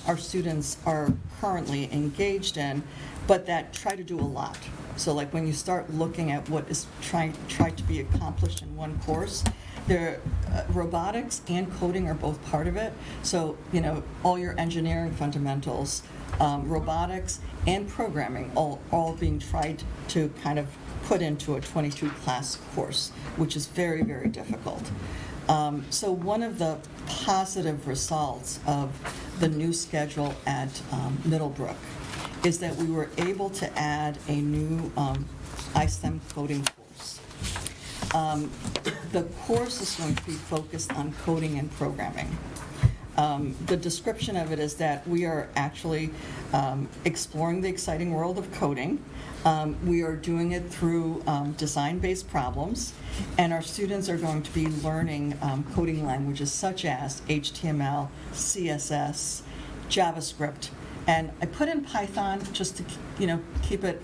our students are currently engaged in, but that try to do a lot. So like when you start looking at what is tried to be accomplished in one course, robotics and coding are both part of it. So, all your engineering fundamentals, robotics and programming, all being tried to kind of put into a 22-class course, which is very, very difficult. So one of the positive results of the new schedule at Middlebrook is that we were able to add a new iSTEM coding course. The course is going to be focused on coding and programming. The description of it is that we are actually exploring the exciting world of coding. We are doing it through design-based problems, and our students are going to be learning coding languages such as HTML, CSS, JavaScript, and I put in Python just to keep it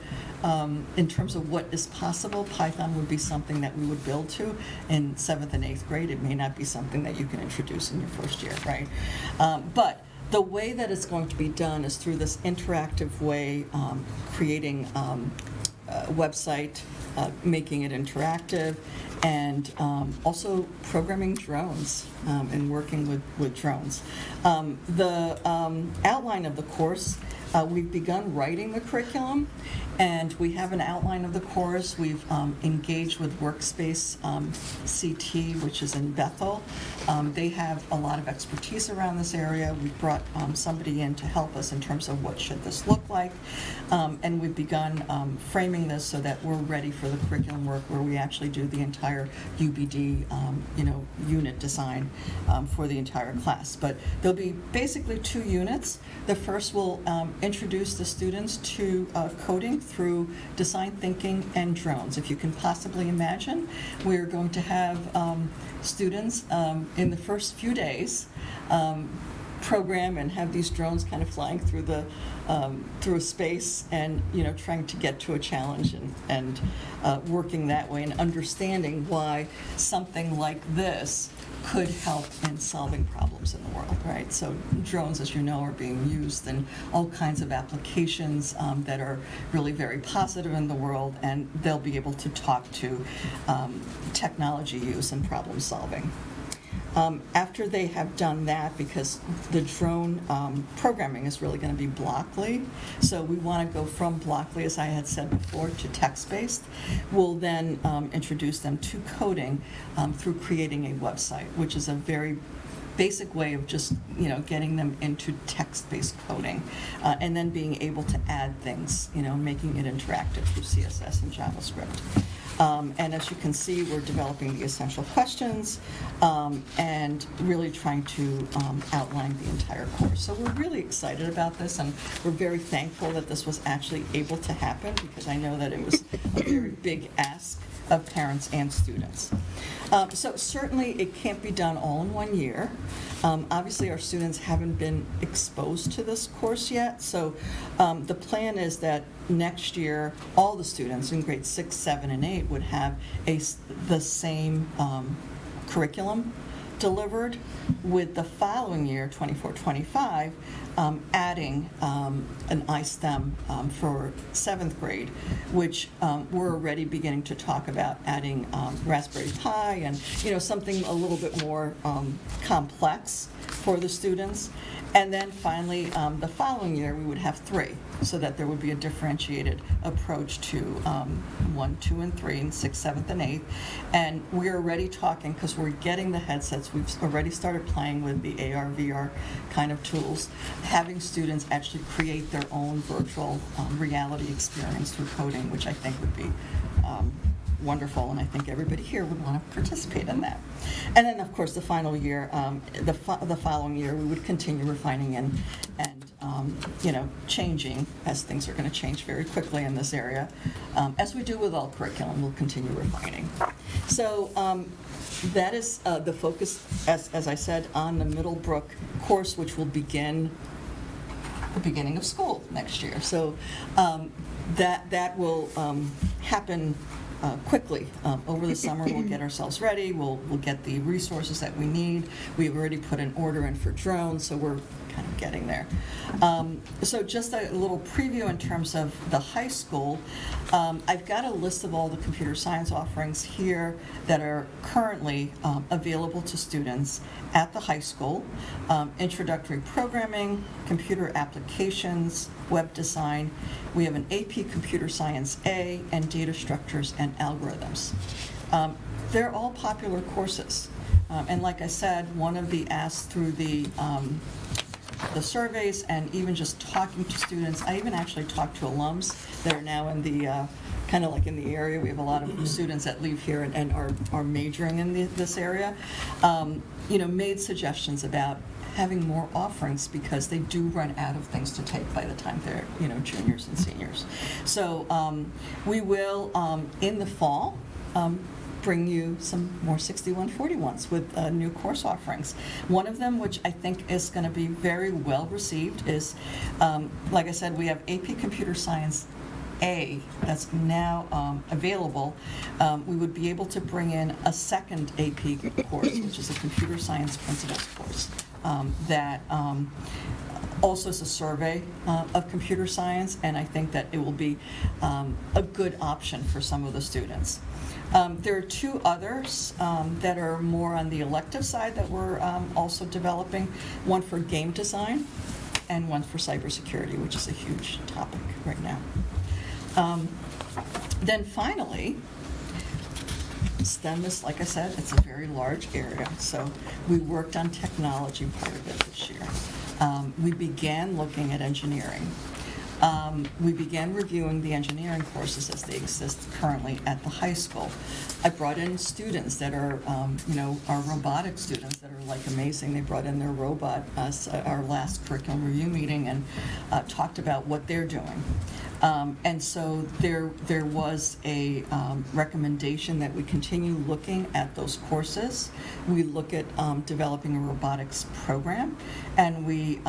in terms of what is possible. Python would be something that we would build to in 7th and 8th grade. It may not be something that you can introduce in your first year, right? But the way that it's going to be done is through this interactive way, creating a website, making it interactive, and also programming drones and working with drones. The outline of the course, we've begun writing the curriculum, and we have an outline of the course. We've engaged with Workspace CT, which is in Bethel. They have a lot of expertise around this area. We've brought somebody in to help us in terms of what should this look like, and we've begun framing this so that we're ready for the curriculum work where we actually do the entire UBD unit design for the entire class. But there'll be basically 2 units. The first will introduce the students to coding through design thinking and drones. If you can possibly imagine, we're going to have students in the first few days program and have these drones kind of flying through a space and trying to get to a challenge and working that way and understanding why something like this could help in solving problems in the world, right? So drones, as you know, are being used in all kinds of applications that are really very positive in the world, and they'll be able to talk to technology use and problem solving. After they have done that, because the drone programming is really going to be Blockly, so we want to go from Blockly, as I had said before, to text-based. We'll then introduce them to coding through creating a website, which is a very basic way of just getting them into text-based coding, and then being able to add things, making it interactive through CSS and JavaScript. And as you can see, we're developing the essential questions and really trying to outline the entire course. So we're really excited about this, and we're very thankful that this was actually able to happen, because I know that it was a very big ask of parents and students. So certainly it can't be done all in 1 year. Obviously our students haven't been exposed to this course yet, so the plan is that next year all the students in grades 6, 7, and 8 would have the same curriculum delivered, with the following year, 24-25, adding an iSTEM for 7th grade, which we're already beginning to talk about adding Raspberry Pi and something a little bit more complex for the students. And then finally, the following year, we would have 3, so that there would be a differentiated approach to 1, 2, and 3, and 6, 7th, and 8th. And we're already talking, because we're getting the headsets, we've already started playing with the AR, VR kind of tools, having students actually create their own virtual reality experience through coding, which I think would be wonderful, and I think everybody here would want to participate in that. And then, of course, the final year, the following year, we would continue refining and changing, as things are going to change very quickly in this area. As we do with all curriculum, we'll continue refining. So that is the focus, as I said, on the Middlebrook course, which will begin the beginning of school next year. So that will happen quickly. Over the summer, we'll get ourselves ready. We'll get the resources that we need. We've already put an order in for drones, so we're kind of getting there. So just a little preview in terms of the high school. I've got a list of all the computer science offerings here that are currently available to students at the high school. Introductory programming, computer applications, web design. We have an AP Computer Science A, and data structures and algorithms. They're all popular courses. And like I said, one of the asks through the surveys and even just talking to students, I even actually talked to alums that are now in the, kind of like in the area. We have a lot of students that leave here and are majoring in this area, made suggestions about having more offerings because they do run out of things to take by the time they're, juniors and seniors. So we will, in the fall, bring you some more 6141s with new course offerings. One of them, which I think is going to be very well received, is, like I said, we have AP Computer Science A that's now available. We would be able to bring in a second AP course, which is a Computer Science Principles course, that also is a survey of computer science, and I think that it will be a good option for some of the students. There are two others that are more on the elective side that we're also developing, one for game design and one for cybersecurity, which is a huge topic right now. Then finally, STEM is, like I said, it's a very large area, so we worked on technology part of it this year. We began looking at engineering. We began reviewing the engineering courses as they exist currently at the high school. I brought in students that are, our robotic students that are like amazing. They brought in their robot our last curriculum review meeting and talked about what they're doing. And so there was a recommendation that we continue looking at those courses. We look at developing a robotics program, and we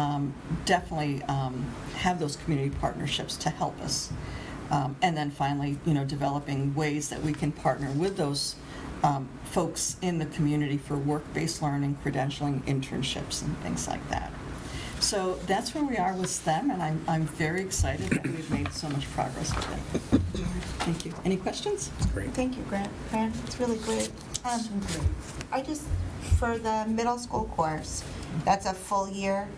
definitely have those community partnerships to help us. And then finally, developing ways that we can partner with those folks in the community for work-based learning, credentialing, internships, and things like that. So that's where we are with STEM, and I'm very excited that we've made so much progress with it. Thank you. Any questions? Great. Thank you, Grant. It's really great. For the middle school course, that's a full year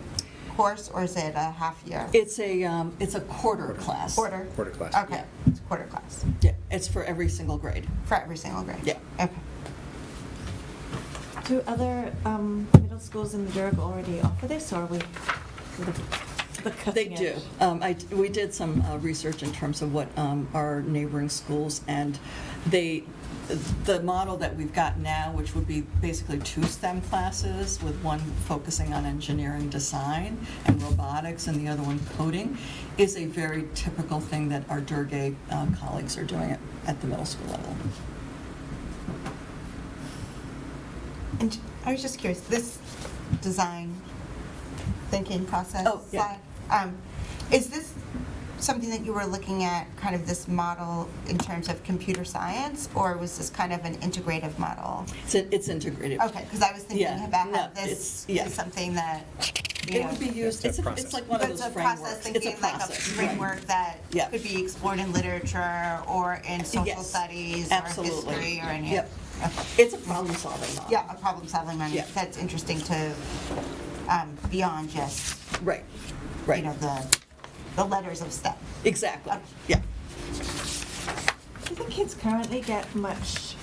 course, or is it a half year? It's a quarter class. Quarter class. Okay, it's a quarter class Yeah, it's for every single grade. for every single grade. Yeah. Okay. Do other middle schools in Madrid already offer this, or are we the cutting They edge? do. We did some research in terms of what our neighboring schools, and the model that we've got now, which would be basically 2 STEM classes, with one focusing on engineering design and robotics and the other one coding, is a very typical thing that our Durgay colleagues are doing at the middle school level. And I was just curious, this design thinking process Oh, yeah. slide, is this something that you were looking at, kind of this model in terms of computer science, or was this kind of an integrative model? It's integrated. Okay, because I was thinking Yeah, about how no, this yeah. is something that, It would be used, it's like one of it's those a process, frameworks. It's a thinking like a process. framework that Yeah. could be explored in literature or in social Yes, studies absolutely. or history or any. Yep. Okay. It's a problem-solving model. Yeah, a problem-solving model. Yeah. That's interesting to, beyond just, Right, you right. know, the letters of STEM. Exactly, Okay. yeah. Do you think kids currently get much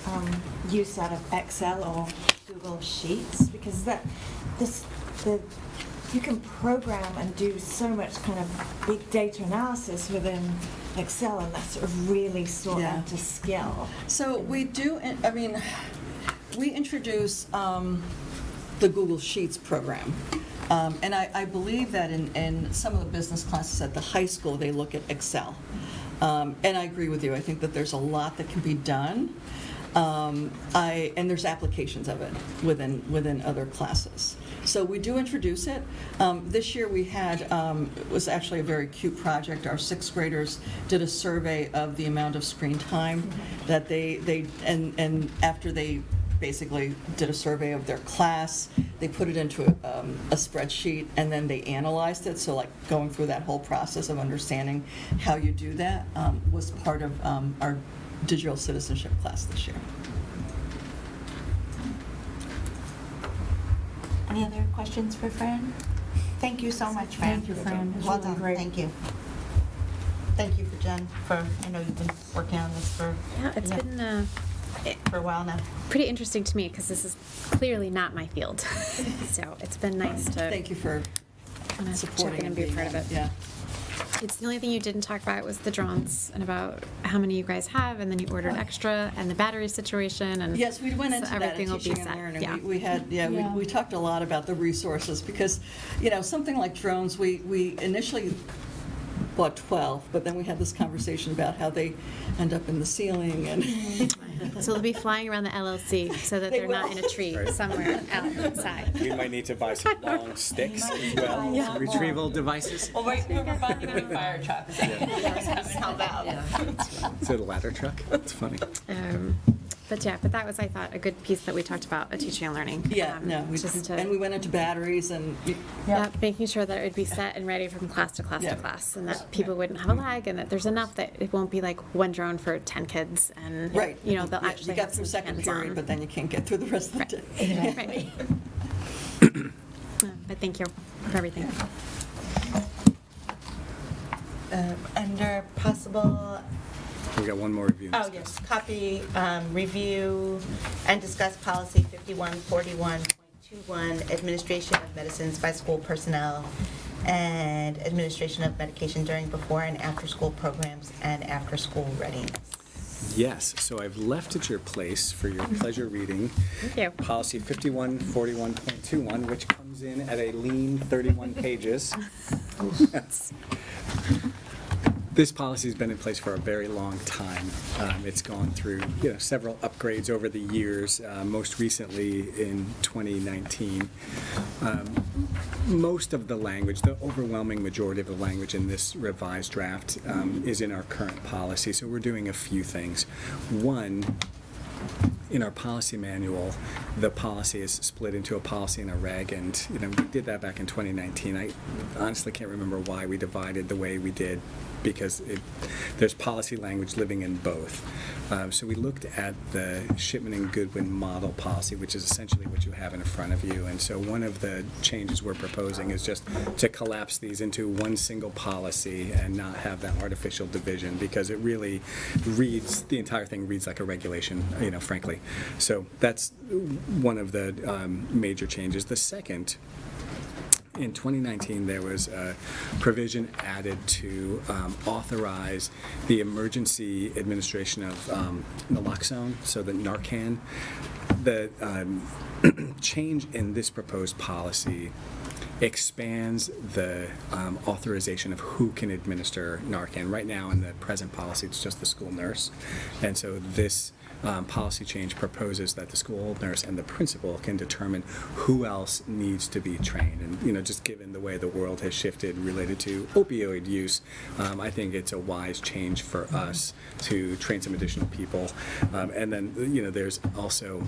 use out of Excel or Google Sheets? Because the you can program and do so much kind of big data analysis within Excel, and that's sort of really sought Yeah. after skill. So we do, I mean, we introduce the Google Sheets program. And I believe that in some of the business classes at the high school, they look at Excel. And I agree with you. I think that there's a lot that can be done. And there's applications of it within other classes. So we do introduce it. This year we had, it was actually a very cute project. Our sixth graders did a survey of the amount of screen time that and after they basically did a survey of their class, they put it into a spreadsheet, and then they analyzed it. So like going through that whole process of understanding how you do that was part of our digital citizenship class this year. Any other questions for Fran? Thank you so much, Fran. Thank you, Fran. It was Well really done, great. thank you. Thank you for Jen, I know you've been working on this for, Yeah, it's been for a while now. pretty interesting to me because this is clearly not my field. So it's been nice to Thank you for kind of check supporting in and be a being part of on it. Yeah. It's the only thing you didn't talk about was the drones and about how many you guys have, and then you ordered extra, and the battery situation, and Yes, we went into so that in everything will be teaching and set. learning. Yeah. We had, we talked a lot about the resources because, something like drones, we initially bought 12, but then we had this conversation about how they end up in the ceiling and. So they'll be flying around the LLC so that They they're not will. in a tree somewhere outside. We might need to buy some long sticks as well, Yeah. retrieval devices. Well, we're buying a new fire truck, so haven't held out. Is it a ladder truck? That's funny. But that was, I thought, a good piece that we talked about at teaching and learning. Yeah, and we went into batteries and. Yeah, making sure that it would be set and ready from class to class Yeah. to class, and that people wouldn't have a lag, and that there's enough that it won't be like one drone for 10 kids, and Right. they'll Yeah, actually you got have through some second hands-on. period, but then you can't get through the rest of the day. Right. But thank you for everything. Under possible, We got one more review. oh yes, copy, review, and discuss policy 5141.21, administration of medicines by school personnel, and administration of medication during, before, and after-school programs and after-school readiness. Yes, so I've left at your place for your pleasure reading. Thank you. Policy 5141.21, which comes in at a lean 31 pages. This policy's been in place for a very long time. It's gone through, several upgrades over the years, most recently in 2019. Most of the language, the overwhelming majority of the language in this revised draft is in our current policy, so we're doing a few things. One, in our policy manual, the policy is split into a policy and a reg, and we did that back in 2019. I honestly can't remember why we divided the way we did, because there's policy language living in both. So we looked at the Shipman and Goodwin model policy, which is essentially what you have in front of you. And so one of the changes we're proposing is just to collapse these into one single policy and not have that artificial division, because it really reads, the entire thing reads like a regulation, frankly. So that's one of the major changes. The second, in 2019, there was a provision added to authorize the emergency administration of naloxone, so the Narcan. The change in this proposed policy expands the authorization of who can administer Narcan. Right now, in the present policy, it's just the school nurse. And so this policy change proposes that the school nurse and the principal can determine who else needs to be trained. And, just given the way the world has shifted related to opioid use, I think it's a wise change for us to train some additional people. And then, there's also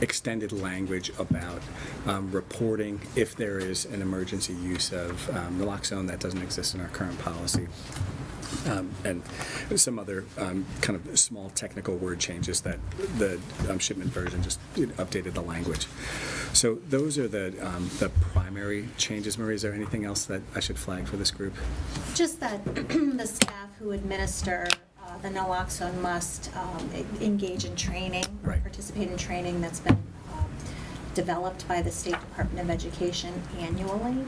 extended language about reporting if there is an emergency use of naloxone that doesn't exist in our current policy. And some other kind of small technical word changes that the Shipman version just updated the language. So those are the primary changes. Marie, is there anything else that I should flag for this group? Just that the staff who administer the naloxone must engage in training, Right. participate in training that's been developed by the State Department of Education annually.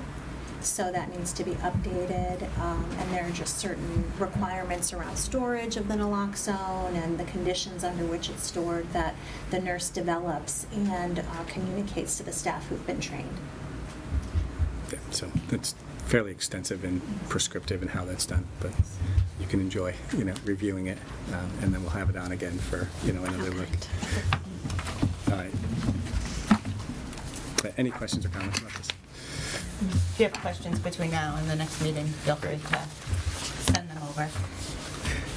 so that needs to be updated. And there are just certain requirements around storage of the naloxone and the conditions under which it's stored that the nurse develops and communicates to the staff who've been trained. Yeah, so it's fairly extensive and prescriptive in how that's done, but you can enjoy, reviewing it, and then we'll have it on again for, another look. All right. Any questions or comments about this? If you have questions between now and the next meeting, feel free to send them over.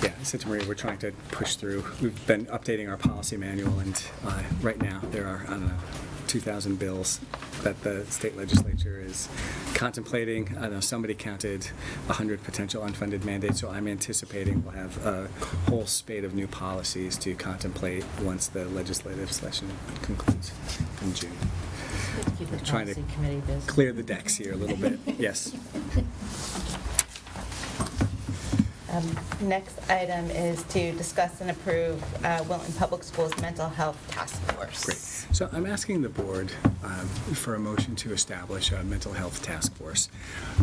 Yeah, I said to Maria, we're trying to push through. We've been updating our policy manual, and right now there are, 2,000 bills that the state legislature is contemplating. Somebody counted 100 potential unfunded mandates, so I'm anticipating we'll have a whole spate of new policies to contemplate once the legislative session concludes in June. Keep the Trying to policy committee busy. clear the decks here a little bit. Yes. Next item is to discuss and approve Wilton Public Schools Mental Health Task Force. Great. So I'm asking the board for a motion to establish a mental health task force.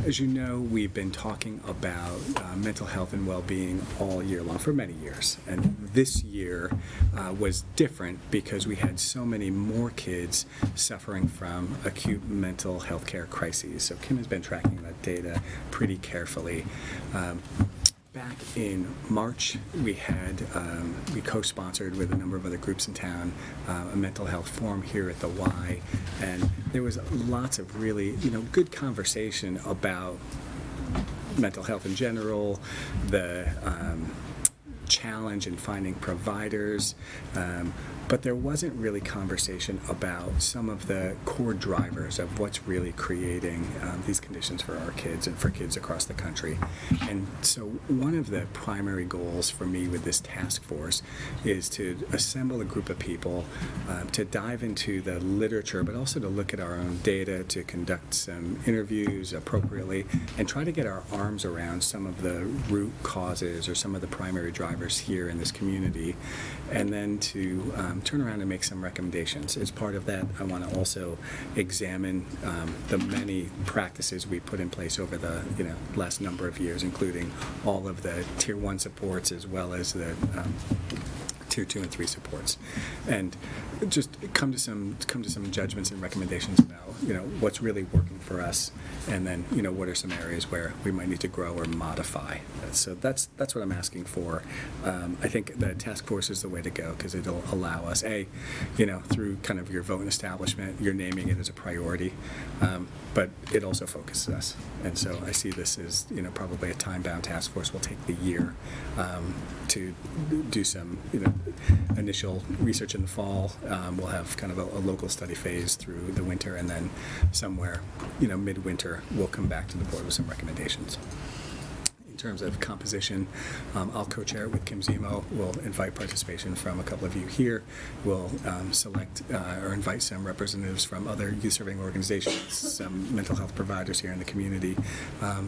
As you know, we've been talking about mental health and well-being all year long for many years. And this year was different because we had so many more kids suffering from acute mental health care crises. So Kim has been tracking that data pretty carefully. Back in March, we co-sponsored with a number of other groups in town a mental health forum here at the Y, and there was lots of really, good conversation about mental health in general, the challenge in finding providers, but there wasn't really conversation about some of the core drivers of what's really creating these conditions for our kids and for kids across the country. And so one of the primary goals for me with this task force is to assemble a group of people to dive into the literature, but also to look at our own data, to conduct some interviews appropriately, and try to get our arms around some of the root causes or some of the primary drivers here in this community, and then to turn around and make some recommendations. As part of that, I want to also examine the many practices we put in place over the last number of years, including all of the Tier 1 supports as well as the Tier 2 and 3 supports, and just come to some judgments and recommendations about what's really working for us, and then what are some areas where we might need to grow or modify. So that's what I'm asking for. I think the task force is the way to go because it'll allow us through kind of your vote and establishment, you're naming it as a priority, but it also focuses us. And so I see this as probably a time-bound task force. We'll take the year to do some initial research in the fall. We'll have kind of a local study phase through the winter, and then somewhere midwinter we'll come back to the board with some recommendations. In terms of composition, I'll co-chair it with Kim Zemo. We'll invite participation from a couple of you here. We'll select or invite some representatives from other youth-serving organizations, some mental health providers here in the community,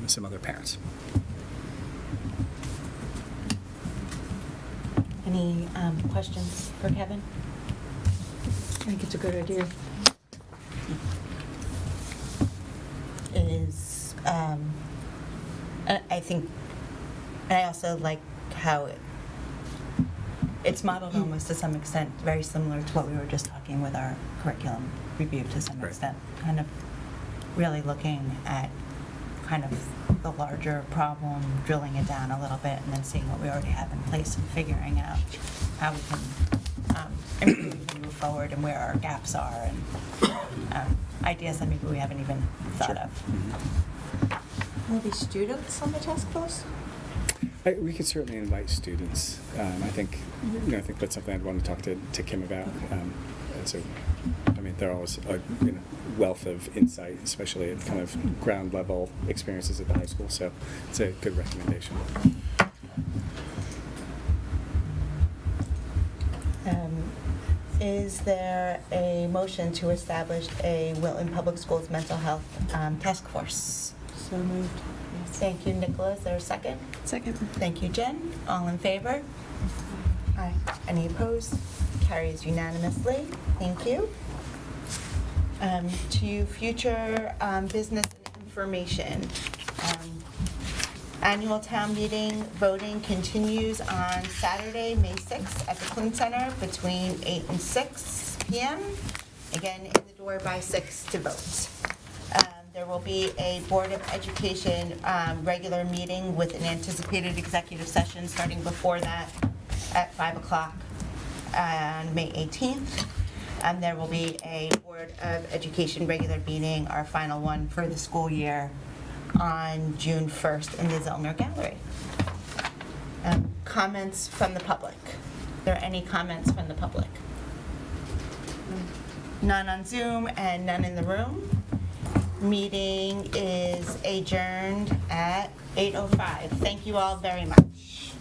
some other parents. Any questions for Kevin? I think it's a good idea. I think, and I also like how it's modeled almost to some extent very similar to what we were just talking with our curriculum review to some extent, kind of really looking at kind of the larger problem, drilling it down a little bit, and then seeing what we already have in place and figuring out how we can improve and move forward and where our gaps are and ideas that maybe we haven't even thought of. Will there be students on the task force? We could certainly invite students. I think that's something I'd want to talk to Kim about. And so, they're always a wealth of insight, especially at kind of ground level experiences at the high school. So it's a good recommendation. Is there a motion to establish a Wilton Public Schools Mental Health Task Force? So moved. Thank you, Nicola. Is there a second? Second. Thank you, Jen. All in favor? Aye. Any opposed? Carries unanimously. Thank you. To future business and information. Annual town meeting voting continues on Saturday, May 6th at the Clune Center between 8 and 6 p.m. Again, in the door by 6 to vote. There will be a Board of Education regular meeting with an anticipated executive session starting before that at 5 o'clock on May 18th. There will be a Board of Education regular meeting, our final one for the school year, on June 1st in the Zellner Gallery. Comments from the public? Are there any comments from the public? None on Zoom and none in the room. Meeting is adjourned at 8:05. Thank you all very much.